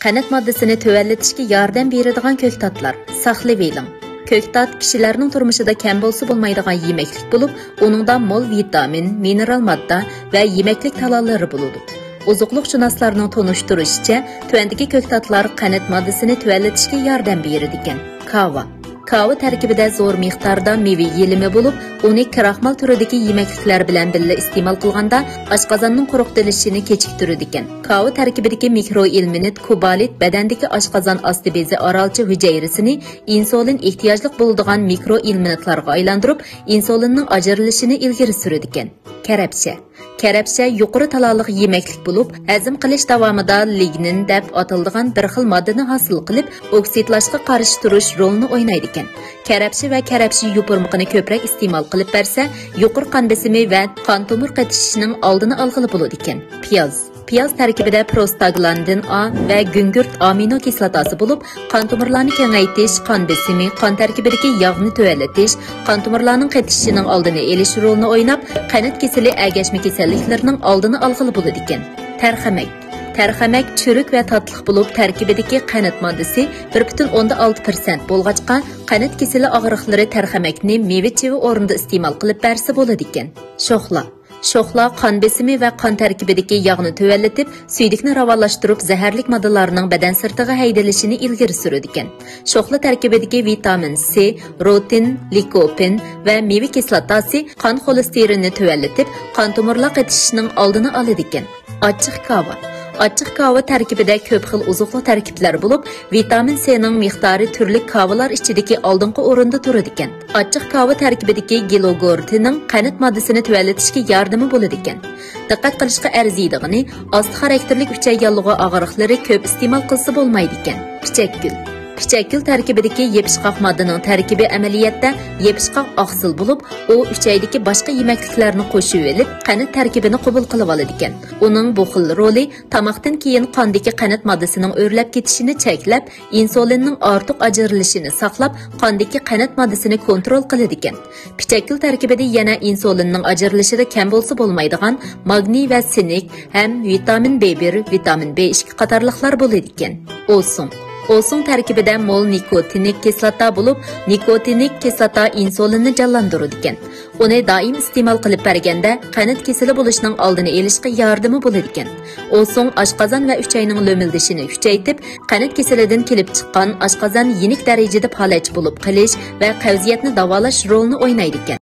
Qanat moddasini tövallatishga yordam beradigan ko'ktatlar saqlayveling. Ko'ktat kishilarning turmushida kam bo'lsa bo'lmaydigan yemeklik bo'lib, uningda mol vitamin, mineral modda va yemeklik talanlari bo'ladi. Ozuqliqshunoslarning tunishtirishicha, tuvandagi ko'ktatlar qanat moddasini tövallatishga yordam beradi ekan. Kava tarkibida zo'r miqdorda meva yelimi bo'lib, uni kraxmal turidagi yemekliklar bilan birga iste'mol qilganda oshqozonning quruqtilishini kechiktiradi ekan. Kava tarkibidagi mikroelminit kobalit badandagi oshqozon osti bezi oralchi hujayrasini insulin ehtiyojli bo'ladigan mikroelminitlarga aylantirib, insulinning ajrilishini ilgari suradi ekan. Karabsha yuqori taloliq yemeklik bo'lib, hazm qilish davomida lignin deb ataladigan bir xil moddani hosil qilib, oksidlashga qarshi turish rolini o'ynaydi ekan. Karabsha va karabsha yupurmiqini ko'proq iste'mol qilib bersa, yuqori qon bosimi va qon tomir qatishishining oldini olg'ili bo'ladi ekan. Piyoz tarkibida prostaglandin A va gungurt amino kislotasi bo'lib, qon tomirlarini kengaytirish, qon bosimi, qon tarkibidagi yog'ni tuvallatish, qon tomirlarining qatishishining oldini olish rolini o'ynab, qanot kasali agashma kasalliklarining oldini olg'ili bo'ladi ekan. Tarxamak chürük va tatliq bo'lib, tarkibidagi qanat moddasi 1,6% bo'lg'achqa, qanat kasali og'riqlari tarxamakni meva-cheva o'rnida iste'mol qilib bersa bo'ladi ekan. Shoxla qon bosimi va qon tarkibidagi yog'ni tuvallatib, suydikni ravonlashtirib, zaharlik moddalarning badan sirtiga haydalishini ilgari suradi ekan. Shoxla tarkibidagi vitamin C, rutin, likopen va meva kislotasi qon xolesterinini tuvallatib, qon tomirlar qatishishining oldini oladi ekan. Achchiq kava tarkibida ko'p xil ozuqli tarkiblar bo'lib, vitamin C ning miqdori turli kavalar ichidagi oldingi o'rinda turadi ekan. Achchiq kava tarkibidagi gilogortining qanat moddasini tuvallatishga yordami bo'ladi ekan. Diqqat qilishga arziydig'ini, osti xarakterlik uchay yallig'i og'riqlari ko'p iste'mol qilsa bo'lmaydi ekan. Pichakgul tarkibidagi yepishqoq moddaning tarkibi amaliyotda yepishqoq oqsil bo'lib, u uchaydagi boshqa yemekliklarni qo'shib olib, qanat tarkibini qabul qilib oladi ekan. Uning bu xil roli tomoqdan keyin qondagi qanat moddasining o'rlab ketishini cheklab, insulinning ortiq ajrilishini saqlab, qondagi qanat moddasini kontrol qiladi ekan. Pichakgul tarkibida yana insulinning ajrilishida kam bo'lsa bo'lmaydigan magniy va sinik ham vitamin B1, vitamin B2 qatorliqlar bo'ladi ekan. O'sin tarkibida mol nikotinik kislota bo'lib, nikotinik kislota insulinni jonlantiradi ekan. Uni doim iste'mol qilib berganda qanat kasali bo'lishining oldini olishga yordami bo'ladi ekan. O'sin oshqozon va uchayning lo'mildishini kuchaytirib, qanat kasalidan kelib chiqqan oshqozon yenik darajada falaj bo'lib qolish va qavziyatni davolash rolini o'ynaydi ekan.